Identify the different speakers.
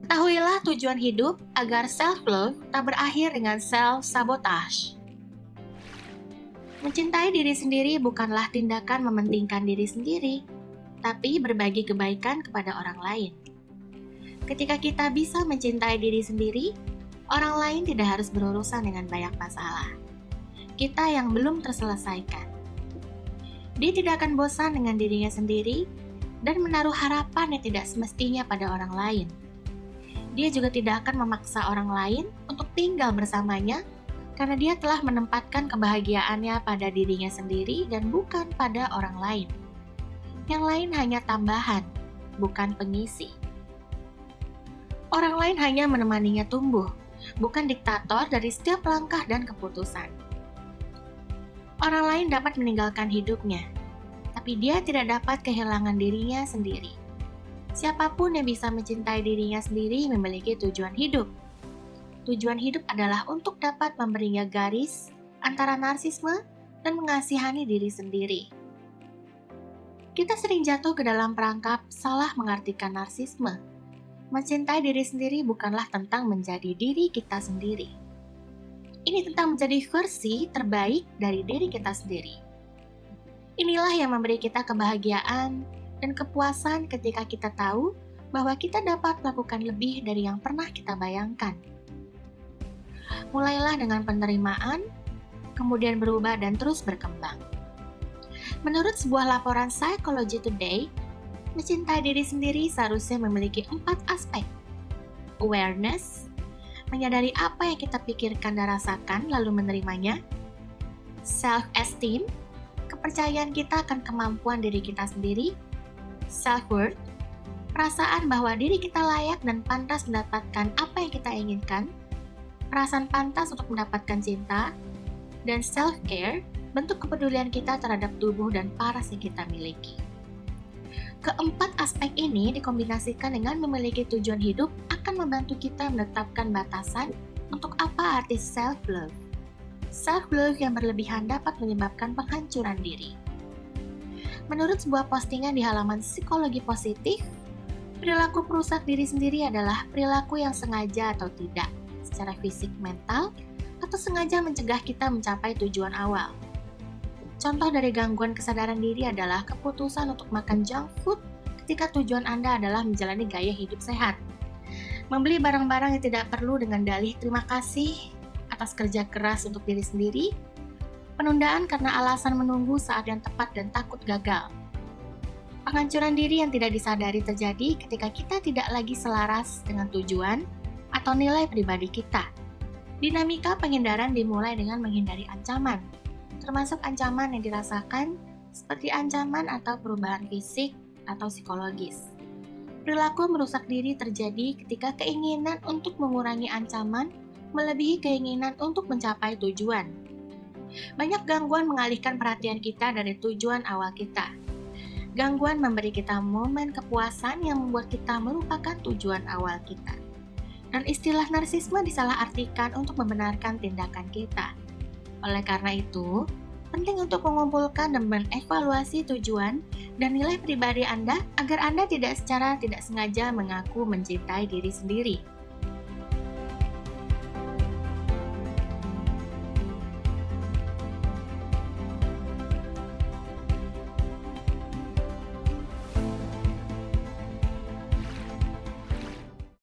Speaker 1: Ketahuilah tujuan hidup agar self-love tak berakhir dengan self-sabotage. Mencintai diri sendiri bukanlah tindakan mementingkan diri sendiri, tapi berbagi kebaikan kepada orang lain. Ketika kita bisa mencintai diri sendiri, orang lain tidak harus berurusan dengan banyak masalah kita yang belum terselesaikan. Dia tidak akan bosan dengan dirinya sendiri dan menaruh harapan yang tidak semestinya pada orang lain. Dia juga tidak akan memaksa orang lain untuk tinggal bersamanya karena dia telah menempatkan kebahagiaannya pada dirinya sendiri dan bukan pada orang lain. Yang lain hanya tambahan, bukan pengisi. Orang lain hanya menemaninya tumbuh, bukan diktator dari setiap langkah dan keputusan. Orang lain dapat meninggalkan hidupnya, tapi dia tidak dapat kehilangan dirinya sendiri. Siapapun yang bisa mencintai dirinya sendiri memiliki tujuan hidup. Tujuan hidup adalah untuk dapat memberinya garis antara narsisme dan mengasihani diri sendiri. Kita sering jatuh ke dalam perangkap salah mengartikan narsisme. Mencintai diri sendiri bukanlah tentang menjadi diri kita sendiri. Ini tentang menjadi versi terbaik dari diri kita sendiri. Inilah yang memberi kita kebahagiaan dan kepuasan ketika kita tahu bahwa kita dapat melakukan lebih dari yang pernah kita bayangkan. Mulailah dengan penerimaan, kemudian berubah dan terus berkembang. Menurut sebuah laporan Psychology Today, mencintai diri sendiri seharusnya memiliki 4 aspek. Awareness, menyadari apa yang kita pikirkan dan rasakan lalu menerimanya. Self-esteem, kepercayaan kita akan kemampuan diri kita sendiri. Self-worth, perasaan bahwa diri kita layak dan pantas mendapatkan apa yang kita inginkan. Perasaan pantas untuk mendapatkan cinta. Dan self-care, bentuk kepedulian kita terhadap tubuh dan paras yang kita miliki. Keempat aspek ini dikombinasikan dengan memiliki tujuan hidup akan membantu kita menetapkan batasan untuk apa arti self-love. Self-love yang berlebihan dapat menyebabkan penghancuran diri. Menurut sebuah postingan di halaman Psikologi Positif, perilaku perusak diri sendiri adalah perilaku yang sengaja atau tidak, secara fisik, mental, atau sengaja mencegah kita mencapai tujuan awal. Contoh dari gangguan kesadaran diri adalah keputusan untuk makan junk food ketika tujuan Anda adalah menjalani gaya hidup sehat. Membeli barang-barang yang tidak perlu dengan dalih terima kasih atas kerja keras untuk diri sendiri. Penundaan karena alasan menunggu saat yang tepat dan takut gagal. Penghancuran diri yang tidak disadari terjadi ketika kita tidak lagi selaras dengan tujuan atau nilai pribadi kita. Dinamika penghindaran dimulai dengan menghindari ancaman, termasuk ancaman yang dirasakan seperti ancaman atau perubahan fisik atau psikologis. Perilaku merusak diri terjadi ketika keinginan untuk mengurangi ancaman melebihi keinginan untuk mencapai tujuan. Banyak gangguan mengalihkan perhatian kita dari tujuan awal kita. Gangguan memberi kita momen kepuasan yang membuat kita melupakan tujuan awal kita. Dan istilah narsisme disalahartikan untuk membenarkan tindakan kita. Oleh karena itu, penting untuk mengumpulkan dan mengevaluasi tujuan dan nilai pribadi Anda agar Anda tidak secara tidak sengaja mengaku mencintai diri sendiri.